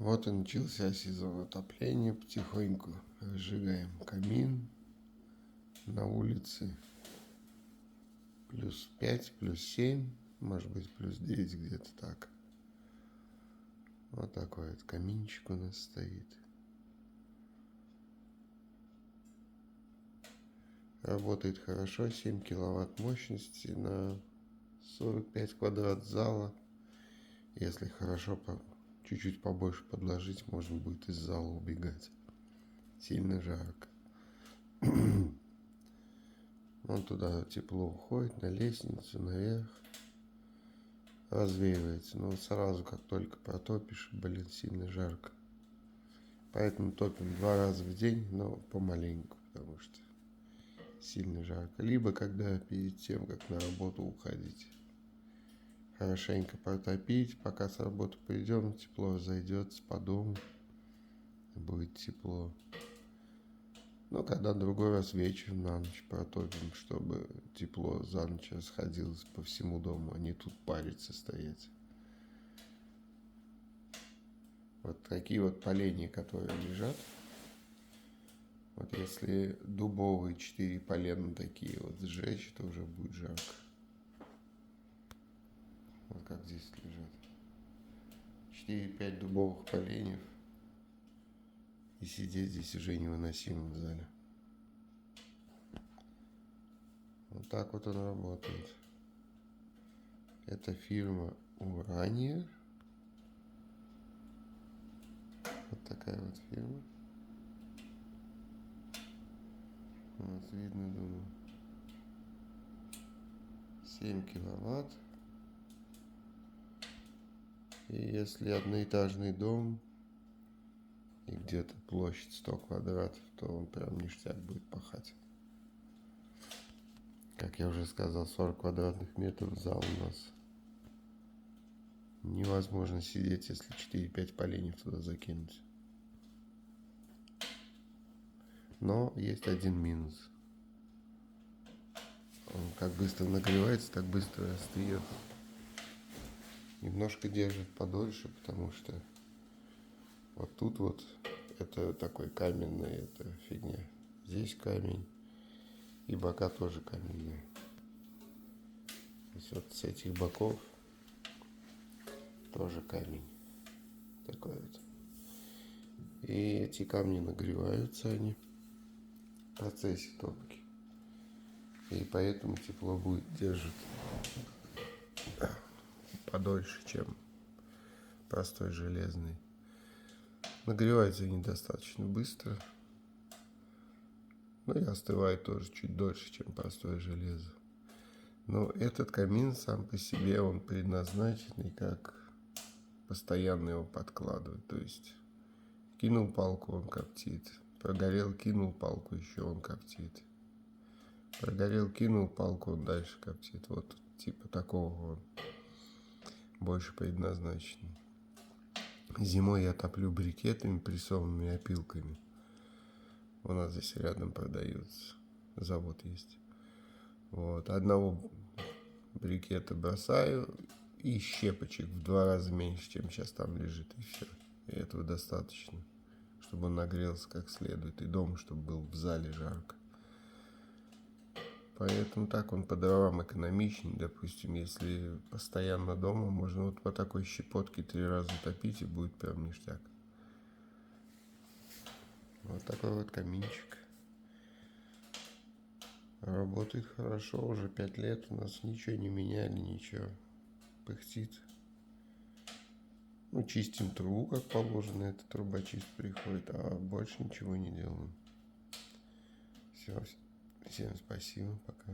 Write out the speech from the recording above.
Вот и начался сезон отопления. Потихоньку разжигаем камин на улице. Плюс 5, плюс 7, может быть плюс 9 где-то так. Вот такой вот каминчик у нас стоит. Работает хорошо, 7 киловатт мощности на 45 квадрат зала. Если хорошо, чуть-чуть побольше подложить, можно будет из зала убегать. Сильно жарко. Вон туда тепло уходит, на лестницу, наверх. Развеивается. Но сразу, как только протопишь, сильно жарко. Поэтому топим 2 раза в день, но помаленьку, потому что сильно жарко. Либо когда перед тем, как на работу уходить, хорошенько протопить, пока с работы придем, тепло разойдется по дому, будет тепло. Но когда другой раз вечером на ночь протопим, чтобы тепло за ночь расходилось по всему дому, а не тут париться стоять. Вот такие вот поленья, которые лежат. Вот если дубовые 4 полена такие вот сжечь, то уже будет жарко. Вот как здесь лежат. 4-5 дубовых поленьев. И сидеть здесь уже невыносимо в зале. Вот так вот он работает. Это фирма Урания. Вот такая вот фирма. Вот видно, думаю. 7 киловатт. И если одноэтажный дом и где-то площадь 100 квадратов, то он прям ништяк будет пахать. Как я уже сказал, 40 квадратных метров зал у нас. Невозможно сидеть, если 4-5 поленьев туда закинуть. Но есть один минус. Он как быстро нагревается, так быстро остынет. Немножко держит подольше, потому что вот тут вот это такой каменный, это фигня. Здесь камень. И бока тоже каменные. То есть вот с этих боков тоже камень. Такой вот. И эти камни нагреваются они в процессе топки. И поэтому тепло будет держать подольше, чем простой железный. Нагревается недостаточно быстро. Но и остывает тоже чуть дольше, чем простое железо. Но этот камин сам по себе, он предназначенный как постоянно его подкладывать. То есть кинул палку, он коптит. Прогорел, кинул палку, еще он коптит. Прогорел, кинул палку, он дальше коптит. Вот типа такого он больше предназначен. Зимой я топлю брикетами, прессованными опилками. У нас здесь рядом продается. Завод есть. Вот. Одного брикета бросаю и щепочек в 2 раза меньше, чем сейчас там лежит. И все. И этого достаточно, чтобы он нагрелся как следует. И дома, чтобы был в зале жарко. Поэтому так он по дровам экономичнее. Допустим, если постоянно дома, можно вот по такой щепотке 3 раза топить, и будет прям ништяк. Вот такой вот каминчик. Работает хорошо, уже 5 лет у нас ничего не меняли, ничего. Пыхтит. Ну, чистим трубу, как положено, это трубочист приходит, а больше ничего не делаем. Все, всем спасибо, пока.